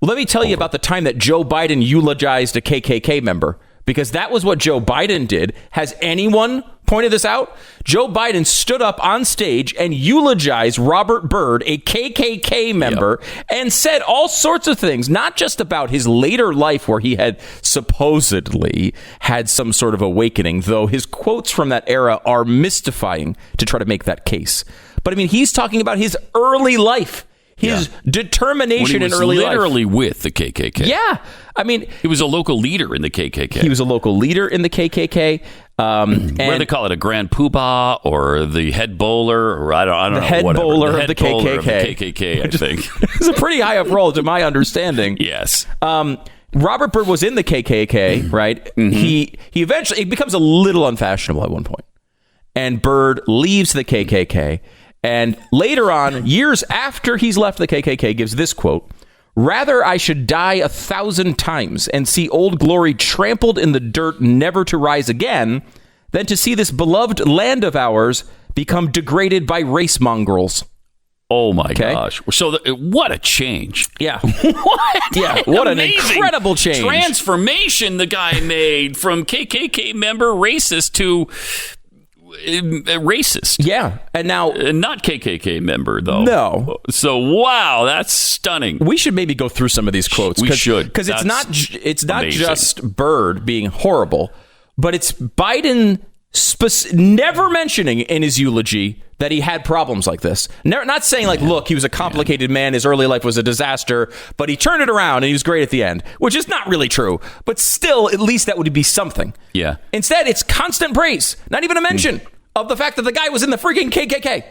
Let me tell you about the time that Joe Biden eulogized a KKK member, because that was what Joe Biden did. Has anyone pointed this out? Joe Biden stood up on stage and eulogized Robert Byrd, a KKK member, and said all sorts of things, not just about his later life where he had supposedly had some sort of awakening, though his quotes from that era are mystifying to try to make that case. But I mean, he's talking about his early life. His determination in early life. Literally with the KKK. Yeah. I mean, he was a local leader in the KKK. He was a local leader in the KKK. What do they call it? A grand poobah or the head bowler? Or I don't know. The head bowler of the KKK. Of the KKK, I think. It's a pretty high up role, to my understanding. Yes. Robert Byrd was in the KKK, right? Mm-hmm. He eventually, it becomes a little unfashionable at one point. And Byrd leaves the KKK. And later on, years after he's left the KKK, gives this quote: "Rather I should die 1,000 times and see Old Glory trampled in the dirt, never to rise again, than to see this beloved land of ours become degraded by race mongrels." Oh my gosh! So what a change! Yeah, what an incredible change, transformation the guy made from KKK member racist to racist. Yeah, and now not KKK member though. No. So wow, that's stunning. We should maybe go through some of these quotes. We should, because it's not just Byrd being horrible, but it's Biden never mentioning in his eulogy that he had problems like this. Not saying like, look, he was a complicated man, his early life was a disaster, but he turned it around and he was great at the end, which is not really true. But still, at least that would be something. Yeah. Instead, it's constant praise, not even a mention of the fact that the guy was in the freaking KKK.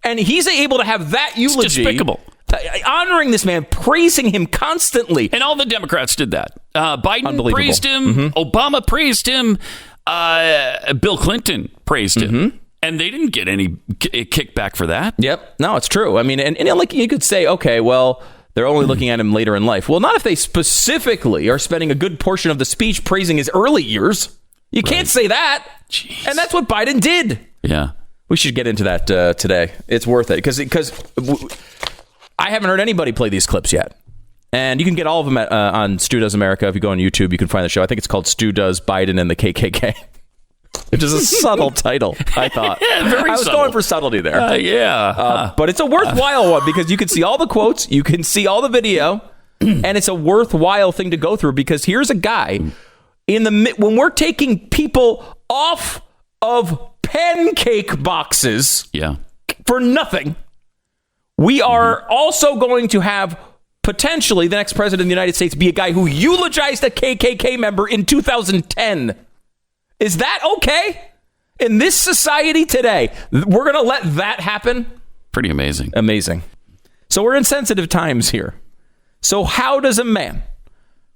And he's able to have that eulogy. It's despicable. Honoring this man, praising him constantly. And all the Democrats did that. Biden praised him. Obama praised him. Bill Clinton praised him. And they didn't get any kickback for that. Yep. No, it's true. I mean, and like you could say, okay, well, they're only looking at him later in life. Well, not if they specifically are spending a good portion of the speech praising his early years. You can't say that. Jeez. And that's what Biden did. Yeah. We should get into that today. It's worth it because I haven't heard anybody play these clips yet. And you can get all of them on Stu Does America. If you go on YouTube, you can find the show. I think it's called Stu Does Biden and the KKK. Which is a subtle title, I thought. Yeah, very I was subtle. going for subtlety there. But it's a worthwhile one because you can see all the quotes, you can see all the video, and it's a worthwhile thing to go through because here's a guy when we're taking people off of pancake boxes for nothing, we are also going to have potentially the next president of the United States be a guy who eulogized a KKK member in 2010. Is that okay? In this society today, we're going to let that happen? Pretty amazing. Amazing. So we're in sensitive times here. So how does a man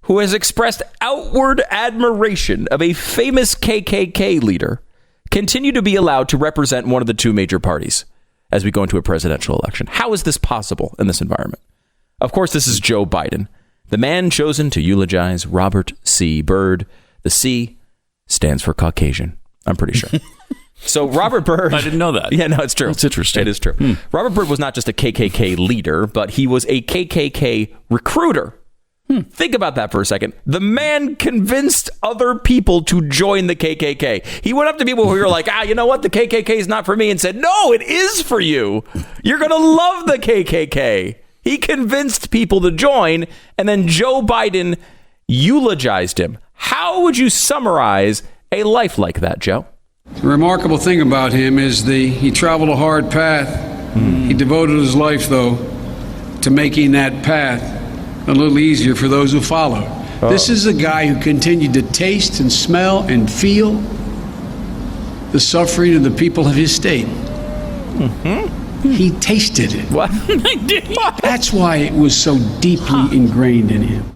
who has expressed outward admiration of a famous KKK leader continue to be allowed to represent one of the two major parties as we go into a presidential election? How is this possible in this environment? Of course, this is Joe Biden, the man chosen to eulogize Robert C. Byrd. The C stands for Caucasian, I'm pretty sure. So Robert Byrd... I didn't know that. Yeah, no, it's true. That's interesting. It is true. Robert Byrd was not just a KKK leader, but he was a KKK recruiter. Think about that for a second. The man convinced other people to join the KKK. He went up to people who were like, you know what? The KKK is not for me, and said, no, it is for you. You're going to love the KKK. He convinced people to join, and then Joe Biden eulogized him. How would you summarize a life like that, Joe? The remarkable thing about him is he traveled a hard path. He devoted his life, though, to making that path a little easier for those who followed. This is a guy who continued to taste and smell and feel the suffering of the people of his state. He tasted it. What? That's why it was so deeply ingrained in him.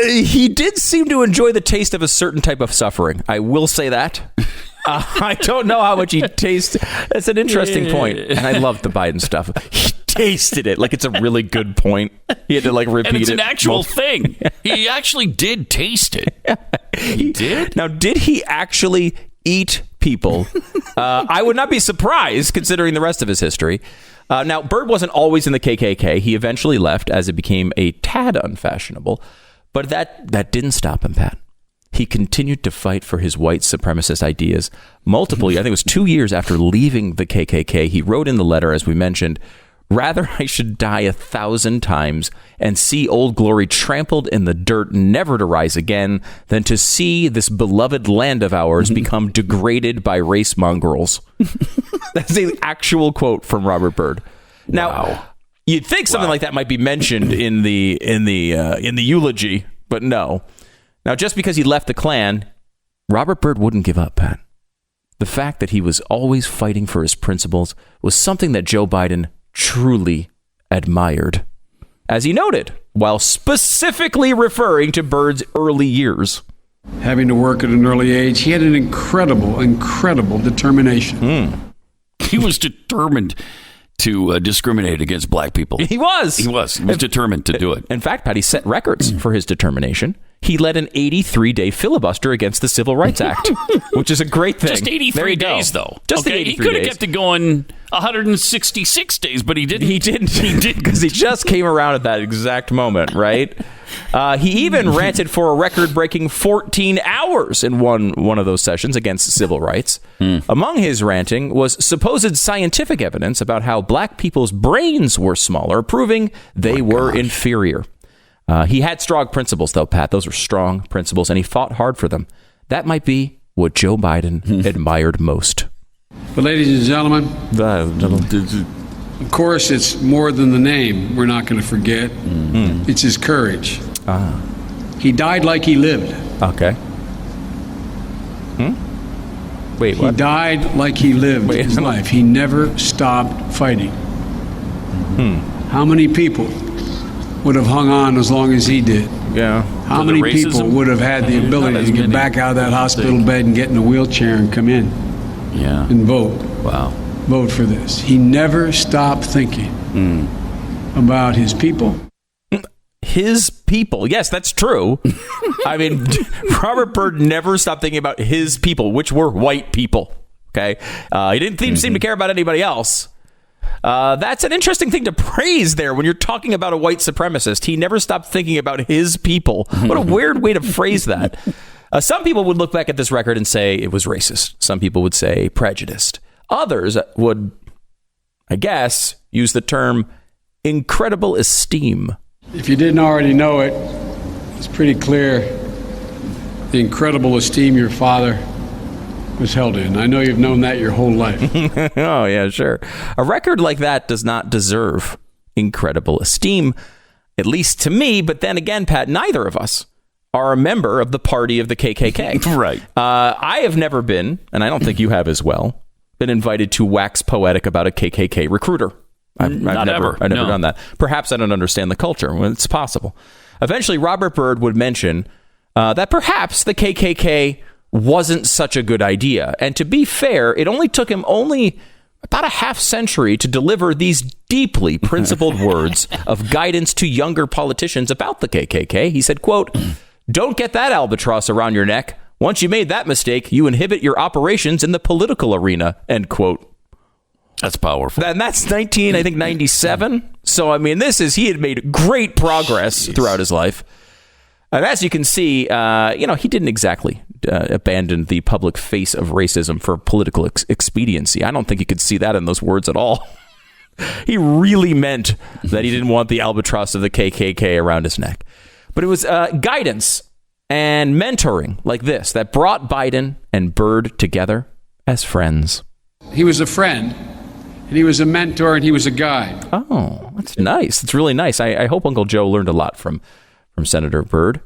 He did seem to enjoy the taste of a certain type of suffering. I will say that. I don't know how much he tasted. That's an interesting point. And I love the Biden stuff. He tasted it like it's a really good point. He had to repeat it. And it's an actual thing. He actually did taste it. He did? Now, did he actually eat people? I would not be surprised, considering the rest of his history. Now, Byrd wasn't always in the KKK. He eventually left as it became a tad unfashionable. But that didn't stop him, Pat. He continued to fight for his white supremacist ideas. Multiple, I think it was 2 years after leaving the KKK, he wrote in the letter, as we mentioned, "Rather I should die 1,000 times and see Old Glory trampled in the dirt, never to rise again, than to see this beloved land of ours become degraded by race mongrels." That's the actual quote from Robert Byrd. Now, you'd think something like that might be mentioned in the eulogy, but no. Now, just because he left the Klan, Robert Byrd wouldn't give up, Pat. The fact that he was always fighting for his principles was something that Joe Biden truly admired, as he noted, while specifically referring to Byrd's early years. Having to work at an early age, he had an incredible determination. He was determined to discriminate against black people. He was determined to do it. In fact, Pat, he set records for his determination. He led an 83-day filibuster against the Civil Rights Act, which is a great thing. Just 83 days, though. Just okay, 83 he could have days. kept it going 166 days, but he didn't. He didn't because he just came around at that exact moment, right? He even ranted for a record-breaking 14 hours in one of those sessions against civil rights. Among his ranting was supposed scientific evidence about how black people's brains were smaller, proving they were inferior. He had strong principles, though, Pat. Those were strong principles, and he fought hard for them. That might be what Joe Biden admired most. But ladies and gentlemen, of course, it's more than the name we're not going to forget. It's his courage. He died like he lived. Okay. Wait, what? He died like he lived his life. He never stopped fighting. How many people would have hung on as long as he did? Yeah. How many people would have had the ability to get back out of that hospital bed and get in a wheelchair and come in and vote? Wow. Vote for this. He never stopped thinking about his people. His people. Yes, that's true. I mean, Robert Byrd never stopped thinking about his people, which were white people. Okay. He didn't seem to care about anybody else. That's an interesting thing to praise there when you're talking about a white supremacist. He never stopped thinking about his people. What a weird way to phrase that. Some people would look back at this record and say it was racist. Some people would say prejudiced. Others would, I guess, use the term incredible esteem. If you didn't already know it, it's pretty clear the incredible esteem your father was held in. I know you've known that your whole life. Oh, yeah, sure. A record like that does not deserve incredible esteem, at least to me. But then again, Pat, neither of us are a member of the party of the KKK. Right. I have never been, and I don't think you have as well, been invited to wax poetic about a KKK recruiter. I've never done that. Perhaps I don't understand the culture. Well, it's possible. Eventually, Robert Byrd would mention that perhaps the KKK wasn't such a good idea. And to be fair, it only took him about a half century to deliver these deeply principled words of guidance to younger politicians about the KKK. He said, quote, "Don't get that albatross around your neck. Once you made that mistake, you inhibit your operations in the political arena," end quote. That's powerful. And that's 97. So, I mean, he had made great progress throughout his life. And as you can see, he didn't exactly abandon the public face of racism for political expediency. I don't think you could see that in those words at all. He really meant that he didn't want the albatross of the KKK around his neck. But it was guidance and mentoring like this that brought Biden and Byrd together as friends. He was a friend, and he was a mentor, and he was a guide. Oh, that's nice. It's really nice. I hope Uncle Joe learned a lot from Senator Byrd.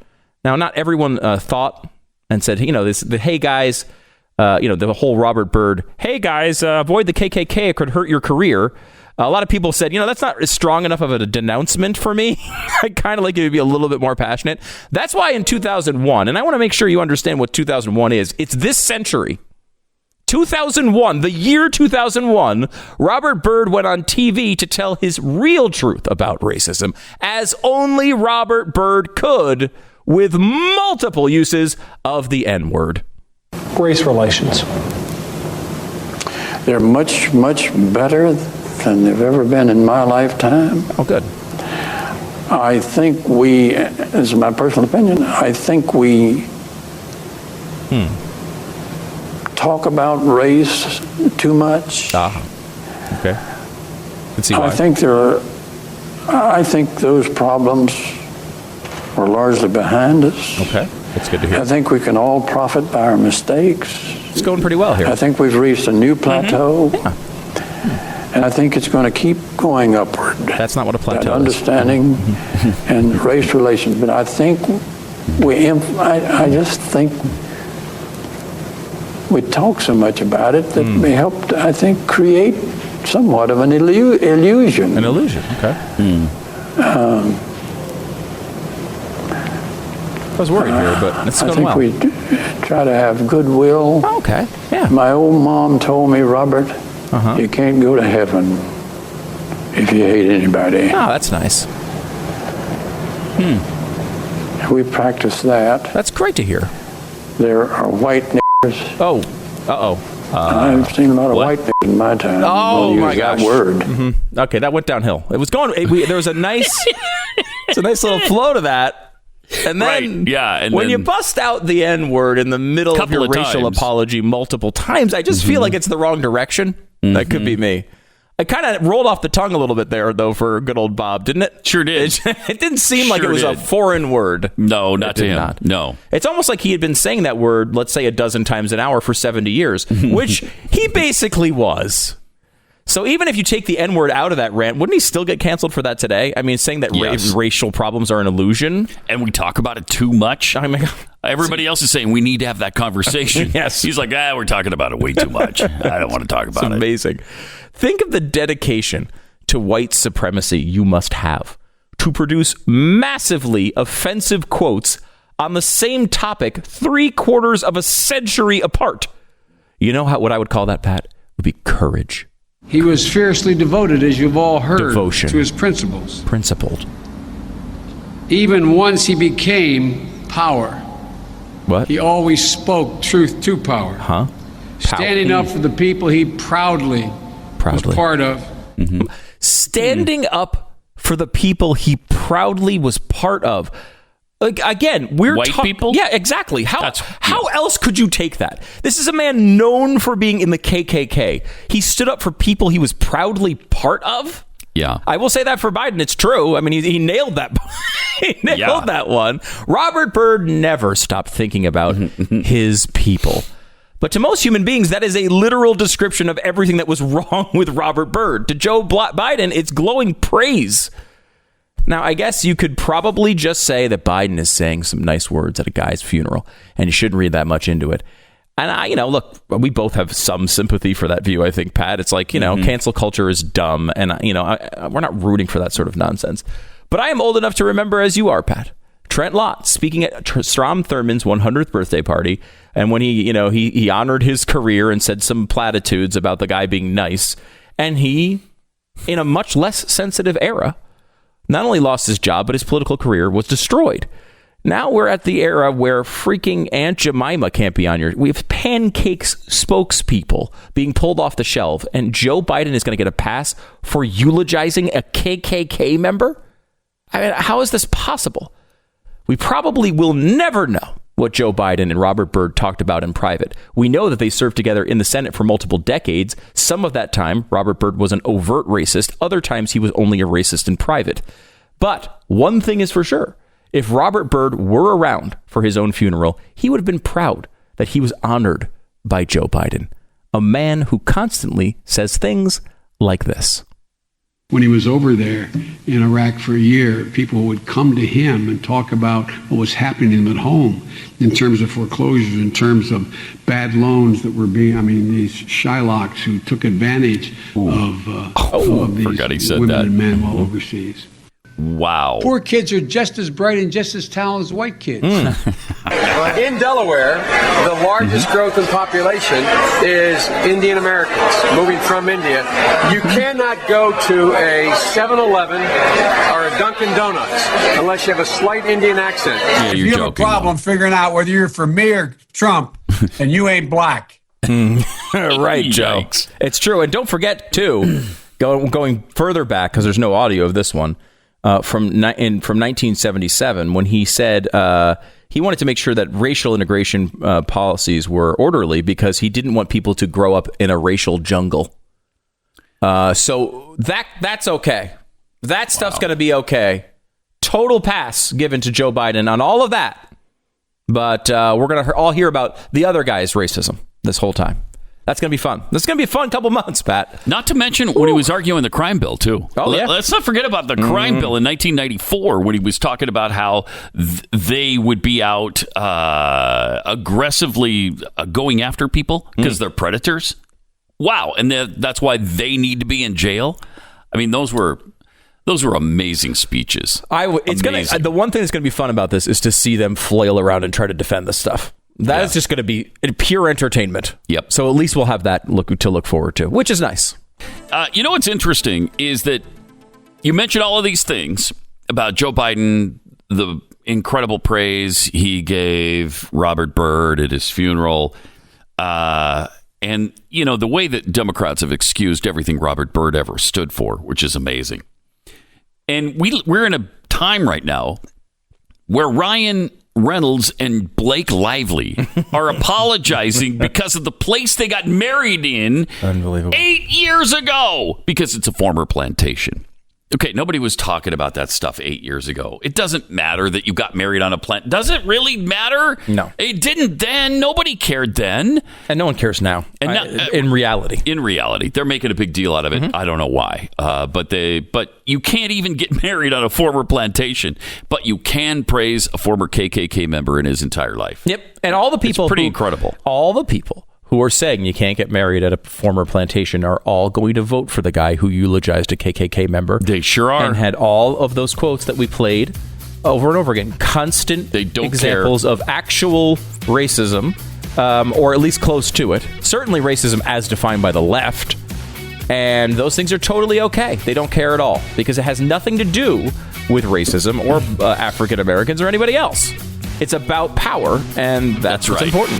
Now, not everyone thought and said, hey, guys, the whole Robert Byrd, hey, guys, avoid the KKK. It could hurt your career. A lot of people said, that's not strong enough of a denouncement for me. I kind of like it to be a little bit more passionate. That's why in 2001, and I want to make sure you understand what 2001 is. It's this century. 2001, the year 2001, Robert Byrd went on TV to tell his real truth about racism, as only Robert Byrd could, with multiple uses of the N-word. Race relations. They're much, much better than they've ever been in my lifetime. Oh, good. I think we, this is my personal opinion, I think we talk about race too much. Okay. Let's see why. I think those problems are largely behind us. Okay. That's good to hear. I think we can all profit by our mistakes. It's going pretty well here. I think we've reached a new plateau. Yeah. And I think it's going to keep going upward. That's not what a plateau that understanding and race relations. But I think I just think we talk so much about it that may help, I think, create somewhat of an illusion. An illusion, okay. I was worried here, but it's going well. I think we try to have goodwill. Oh, okay, yeah. My old mom told me, Robert, you can't go to heaven if you hate anybody. Oh, that's nice. We practice that. That's great to hear. There are white niggers. Oh, I've seen a lot of white niggers in my time. Oh, my gosh. That word. Okay, that went downhill. It was going. There was a nice. It's a nice little flow to that. And then, when you bust out the N word in the middle of your racial apology multiple times, I just feel like it's the wrong direction. That could be me. I kind of rolled off the tongue a little bit there, though, for good old Bob, didn't it? Sure did. It didn't seem like it was a foreign word. No, not to him. Not. No. It's almost like he had been saying that word, let's say, a dozen times an hour for 70 years, which he basically was. So even if you take the N-word out of that rant, wouldn't he still get canceled for that today? I mean, saying that racial problems are an illusion. And we talk about it too much. I mean, everybody else is saying we need to have that conversation. Yes. He's like, we're talking about it way too much. I don't want to talk about it. It's amazing. Think of the dedication to white supremacy you must have to produce massively offensive quotes on the same topic 3/4 of a century apart. You know what I would call that, Pat? It would be courage. He was fiercely devoted, as you've all heard, Devotion. to his principles. Principled. Even once he became power. What? He always spoke truth to power. Huh? Standing up for the people he proudly was part of. Standing up for the people he proudly was part of. Again, we're white people? Yeah, exactly. How else could you take that? This is a man known for being in the KKK. He stood up for people he was proudly part of. Yeah. I will say that for Biden. It's true. I mean, he nailed that. He nailed that one. Robert Byrd never stopped thinking about his people. But to most human beings, that is a literal description of everything that was wrong with Robert Byrd. To Joe Biden, it's glowing praise. Now, I guess you could probably just say that Biden is saying some nice words at a guy's funeral, and you shouldn't read that much into it. And look, we both have some sympathy for that view, I think, Pat. It's like, cancel culture is dumb, and, we're not rooting for that sort of nonsense. But I am old enough to remember, as you are, Pat, Trent Lott speaking at Strom Thurmond's 100th birthday party, and when he honored his career and said some platitudes about the guy being nice, and he, in a much less sensitive era, not only lost his job, but his political career was destroyed. Now we're at the era where freaking Aunt Jemima can't be on we have pancakes spokespeople being pulled off the shelf, and Joe Biden is going to get a pass for eulogizing a KKK member? I mean, how is this possible? We probably will never know what Joe Biden and Robert Byrd talked about in private. We know that they served together in the Senate for multiple decades. Some of that time, Robert Byrd was an overt racist. Other times, he was only a racist in private. But one thing is for sure. If Robert Byrd were around for his own funeral, he would have been proud that he was honored by Joe Biden, a man who constantly says things like this. When he was over there in Iraq for a year, people would come to him and talk about what was happening to them at home in terms of foreclosures, in terms of bad loans that were these Shylocks who took advantage of these women and men while overseas. Wow. Poor kids are just as bright and just as talented as white kids. In Delaware, the largest growth in population is Indian Americans moving from India. You cannot go to a 7-Eleven or a Dunkin' Donuts unless you have a slight Indian accent. Yeah, if you have a problem figuring out whether you're for me or Trump, and you ain't black. Right, Joe. It's true. And don't forget, too, Going further back, because there's no audio of this one, from 1977, when he said he wanted to make sure that racial integration policies were orderly because he didn't want people to grow up in a racial jungle. So that's okay. That stuff's going to be okay. Total pass given to Joe Biden on all of that. But we're going to all hear about the other guy's racism this whole time. That's going to be fun. This is going to be a fun couple months, Pat. Not to mention when he was arguing the crime bill, too. Oh, yeah. Let's not forget about the crime bill in 1994 when he was talking about how they would be out aggressively going after people because they're predators. Wow. And that's why they need to be in jail. I mean, those were amazing speeches. The one thing that's going to be fun about this is to see them flail around and try to defend this stuff. That is just going to be pure entertainment. Yep. So at least we'll have that to look forward to, which is nice. You know what's interesting is that you mentioned all of these things about Joe Biden, the incredible praise he gave Robert Byrd at his funeral, and the way that Democrats have excused everything Robert Byrd ever stood for, which is amazing. And we're in a time right now where Ryan Reynolds and Blake Lively are apologizing because of the place they got married in 8 years ago because it's a former plantation. Okay, nobody was talking about that stuff 8 years ago. It doesn't matter that you got married on a plant. Does it really matter? No. It didn't then. Nobody cared then. And no one cares now. And in reality. In reality. They're making a big deal out of it. I don't know why. But you can't even get married on a former plantation. But you can praise a former KKK member in his entire life. Yep. And all the people it's pretty incredible. All the people who are saying you can't get married at a former plantation are all going to vote for the guy who eulogized a KKK member. They sure are. And had all of those quotes that we played over and over again. Constant examples of actual racism, or at least close to it. Certainly racism as defined by the left. And those things are totally okay. They don't care at all because it has nothing to do with racism or African Americans or anybody else. It's about power, and that's what's important.